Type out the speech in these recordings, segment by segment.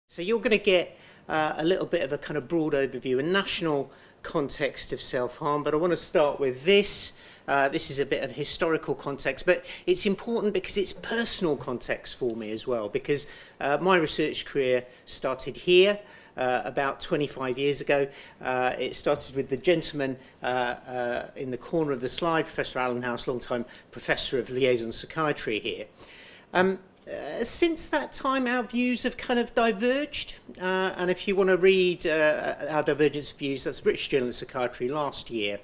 So you're going to get a little bit of a kind of broad overview, a national context of self-harm, but I want to start with this. This is a bit of historical context, but it's important because it's personal context for me as well, because my research career started here about 25 years ago. It started with the gentleman in the corner of the slide, Professor Alan House, long-time Professor of Liaison Psychiatry here. Since that time, our views have kind of diverged, and if you want to read our divergence of views, that's the British Journal of Psychiatry last year.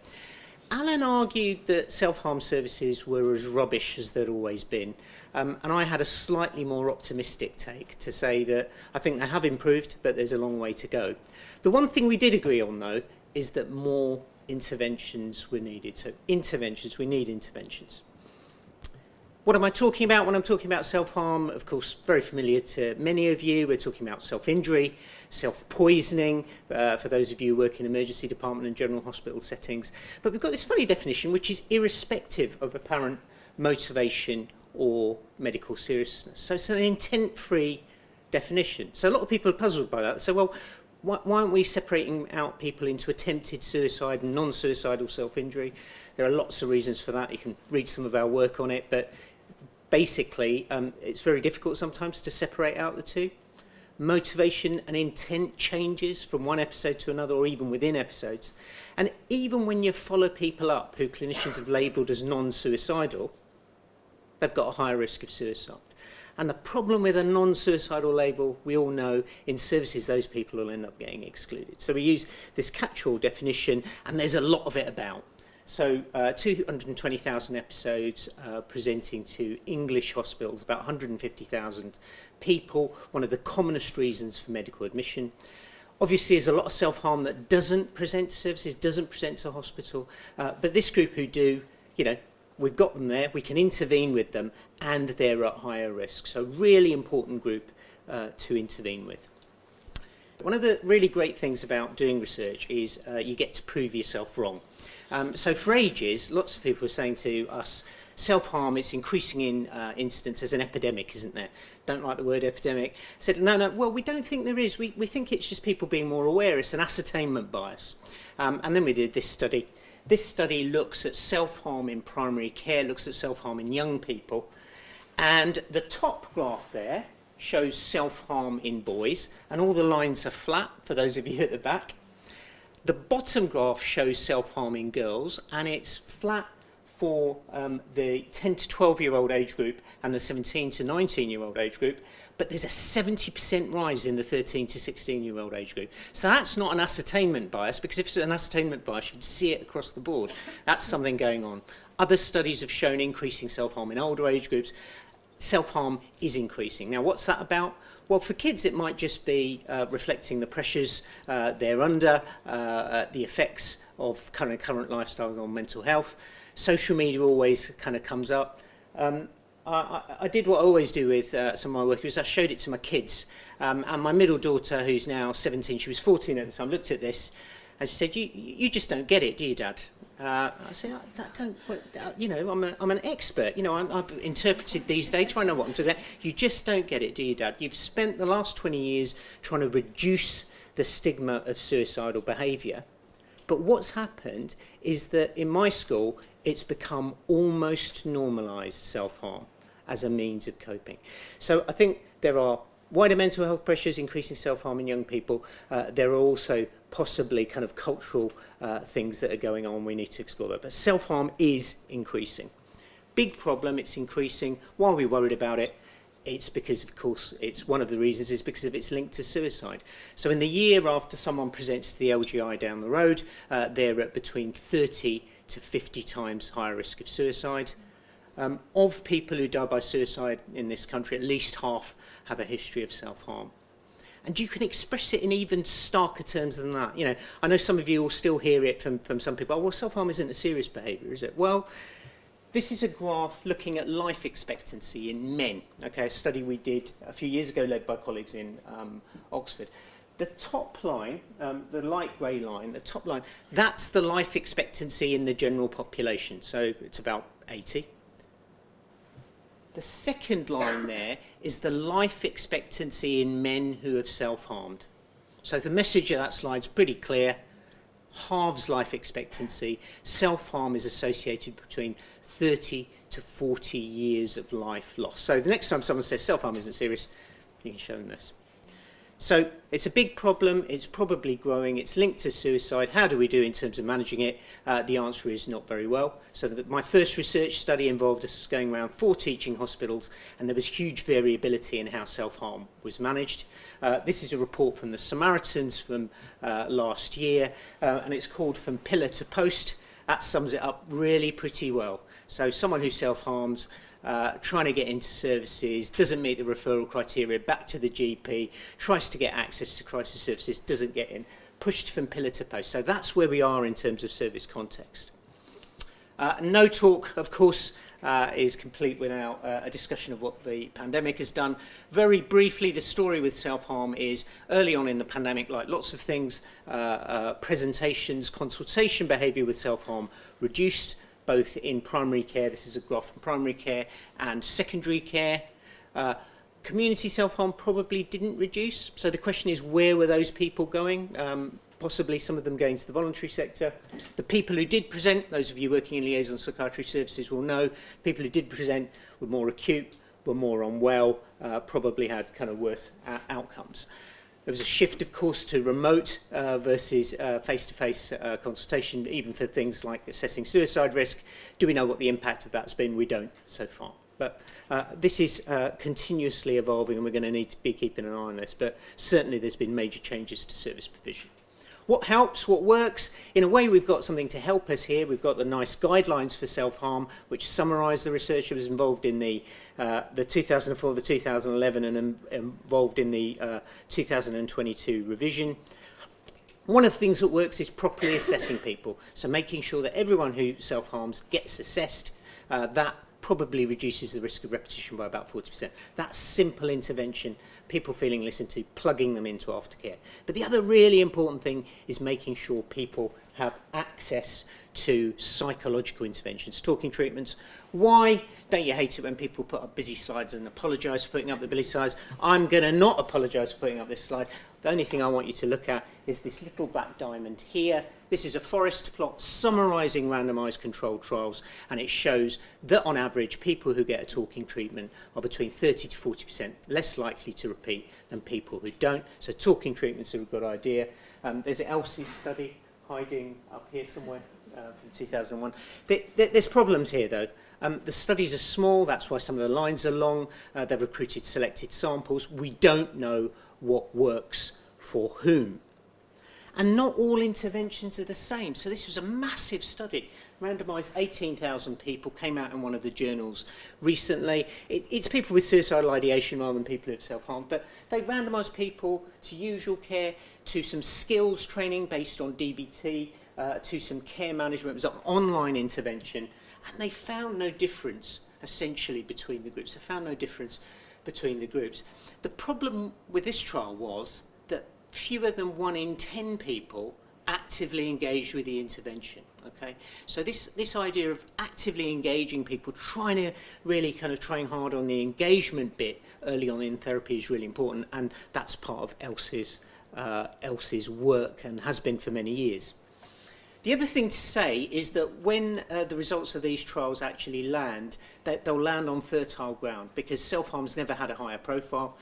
Alan argued that self-harm services were as rubbish as they'd always been, and I had a slightly more optimistic take to say that I think they have improved, but there's a long way to go. The one thing we did agree on, though, is that more interventions were needed. So interventions, we need interventions. What am I talking about when I'm talking about self-harm? Of course, very familiar to many of you. We're talking about self-injury, self-poisoning, for those of you who work in emergency department and general hospital settings. But we've got this funny definition, which is irrespective of apparent motivation or medical seriousness. So it's an intent-free definition. So a lot of people are puzzled by that. They say, well, why aren't we separating out people into attempted suicide and non-suicidal self-injury? There are lots of reasons for that. You can read some of our work on it, but basically, it's very difficult sometimes to separate out the two. Motivation and intent changes from one episode to another, or even within episodes. And even when you follow people up who clinicians have labelled as non-suicidal, they've got a higher risk of suicide. And the problem with a non-suicidal label, we all know, in services, those people will end up getting excluded. So we use this catch-all definition, and there's a lot of it about. So 220,000 episodes presenting to English hospitals, about 150,000 people, one of the commonest reasons for medical admission. Obviously, there's a lot of self-harm that doesn't present to services, doesn't present to hospital, but this group who do, you know, we've got them there, we can intervene with them, and they're at higher risk. So really important group to intervene with. One of the really great things about doing research is you get to prove yourself wrong. So for ages, lots of people were saying to us, self-harm, it's increasing in incidence as an epidemic, isn't there? Don't like the word epidemic. Said, no, well, we don't think there is. We think it's just people being more aware. It's an ascertainment bias. And then we did this study. This study looks at self-harm in primary care, looks at self-harm in young people. And the top graph there shows self-harm in boys, and all the lines are flat, for those of you at the back. The bottom graph shows self-harm in girls, and it's flat for the 10 to 12-year-old age group and the 17 to 19-year-old age group, but there's a 70% rise in the 13 to 16-year-old age group. So that's not an ascertainment bias, because if it's an ascertainment bias, you'd see it across the board. That's something going on. Other studies have shown increasing self-harm in older age groups. Self-harm is increasing. Now, what's that about? Well, for kids, it might just be reflecting the pressures they're under, the effects of current lifestyles on mental health. Social media always kind of comes up. I did what I always do with some of my work, was I showed it to my kids. And my middle daughter, who's now 17, she was 14 at the time, looked at this and she said, you just don't get it, do you, Dad? I said, I don't, you know, I'm an expert. You know, I've interpreted these data. I know what I'm talking about. You just don't get it, do you, Dad? You've spent the last 20 years trying to reduce the stigma of suicidal behaviour. But what's happened is that in my school, it's become almost normalised self-harm as a means of coping. So I think there are wider mental health pressures, increasing self-harm in young people. There are also possibly kind of cultural things that are going on. We need to explore that. But self-harm is increasing. Big problem, it's increasing. Why are we worried about it? It's because, of course, it's one of the reasons is because of its link to suicide. So in the year after someone presents to the LGI down the road, they're at between 30 to 50 times higher risk of suicide. Of people who die by suicide in this country, at least half have a history of self-harm. And you can express it in even starker terms than that. You know, I know some of you will still hear it from some people, oh, well, self-harm isn't a serious behaviour, is it? Well, this is a graph looking at life expectancy in men. Okay, a study we did a few years ago led by colleagues in Oxford. The top line, the light grey line, the top line, that's the life expectancy in the general population. So it's about 80. The second line there is the life expectancy in men who have self-harmed. So the message of that slide is pretty clear. Halves life expectancy. Self-harm is associated between 30 to 40 years of life lost. So the next time someone says self-harm isn't serious, you can show them this. So it's a big problem, it's probably growing, it's linked to suicide. How do we do in terms of managing it? The answer is not very well. So my first research study involved us going around 4 teaching hospitals, and there was huge variability in how self-harm was managed. This is a report from the Samaritans from last year, and it's called From Pillar to Post. That sums it up really pretty well. So someone who self-harms, trying to get into services, doesn't meet the referral criteria, back to the GP, tries to get access to crisis services, doesn't get in, pushed from pillar to post. So that's where we are in terms of service context. No talk, of course, is complete without a discussion of what the pandemic has done. Very briefly, the story with self-harm is early on in the pandemic, like lots of things, presentations, consultation behaviour with self-harm reduced, both in primary care, this is a graph from primary care, and secondary care. Community self-harm probably didn't reduce, so the question is, where were those people going? Possibly some of them going to the voluntary sector. The people who did present, those of you working in liaison psychiatry services will know, people who did present were more acute, were more unwell, probably had kind of worse outcomes. There was a shift, of course, to remote versus face-to-face consultation, even for things like assessing suicide risk. Do we know what the impact of that's been? We don't so far. But this is continuously evolving, and we're going to need to be keeping an eye on this. But certainly there's been major changes to service provision. What helps, what works? In a way, we've got something to help us here. We've got the nice guidelines for self-harm, which summarise the research that was involved in the 2004, the 2011, and involved in the 2022 revision. One of the things that works is properly assessing people. So making sure that everyone who self-harms gets assessed, that probably reduces the risk of repetition by about 40%. That's simple intervention, people feeling listened to, plugging them into aftercare. But the other really important thing is making sure people have access to psychological interventions, talking treatments. Why don't you hate it when people put up busy slides and apologise for putting up the busy slides? I'm going to not apologise for putting up this slide. The only thing I want you to look at is this little black diamond here. This is a forest plot summarising randomised controlled trials, and it shows that on average people who get a talking treatment are between 30 to 40% less likely to repeat than people who don't. So talking treatments are a good idea. There's an Elsie's study hiding up here somewhere from 2001. There's problems here though. The studies are small, that's why some of the lines are long. They've recruited selected samples. We don't know what works for whom. And not all interventions are the same. So this was a massive study, randomised 18,000 people, came out in one of the journals recently. It's people with suicidal ideation rather than people who have self-harmed, but they randomised people to usual care, to some skills training based on DBT, to some care management. It was an online intervention, and they found no difference, essentially, between the groups. They found no difference between the groups. The problem with this trial was that fewer than 1 in 10 people actively engaged with the intervention. Okay, so this idea of actively engaging people, trying to really kind of trying hard on the engagement bit early on in therapy is really important, and that's part of Elsie's work and has been for many years. The other thing to say is that when the results of these trials actually land, that they'll land on fertile ground, because self-harm's never had a higher profile.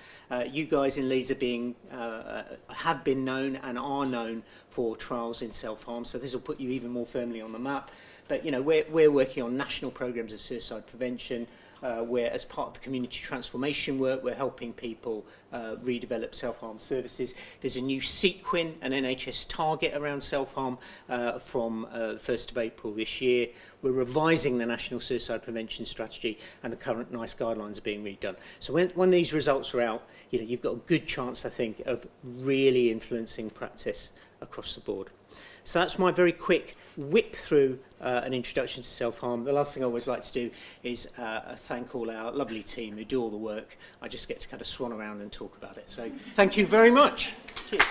You guys in Leeds have been known and are known for trials in self-harm, so this will put you even more firmly on the map. But you know, we're working on national programs of suicide prevention, where as part of the community transformation work, we're helping people redevelop self-harm services. There's a new sequin, an NHS target around self-harm from the 1st of April this year. We're revising the National Suicide Prevention Strategy, and the current NICE guidelines are being redone. So when these results are out, you know, you've got a good chance, I think, of really influencing practice across the board. So that's my very quick whip through an introduction to self-harm. The last thing I always like to do is thank all our lovely team who do all the work. I just get to kind of swan around and talk about it. So thank you very much. Cheers.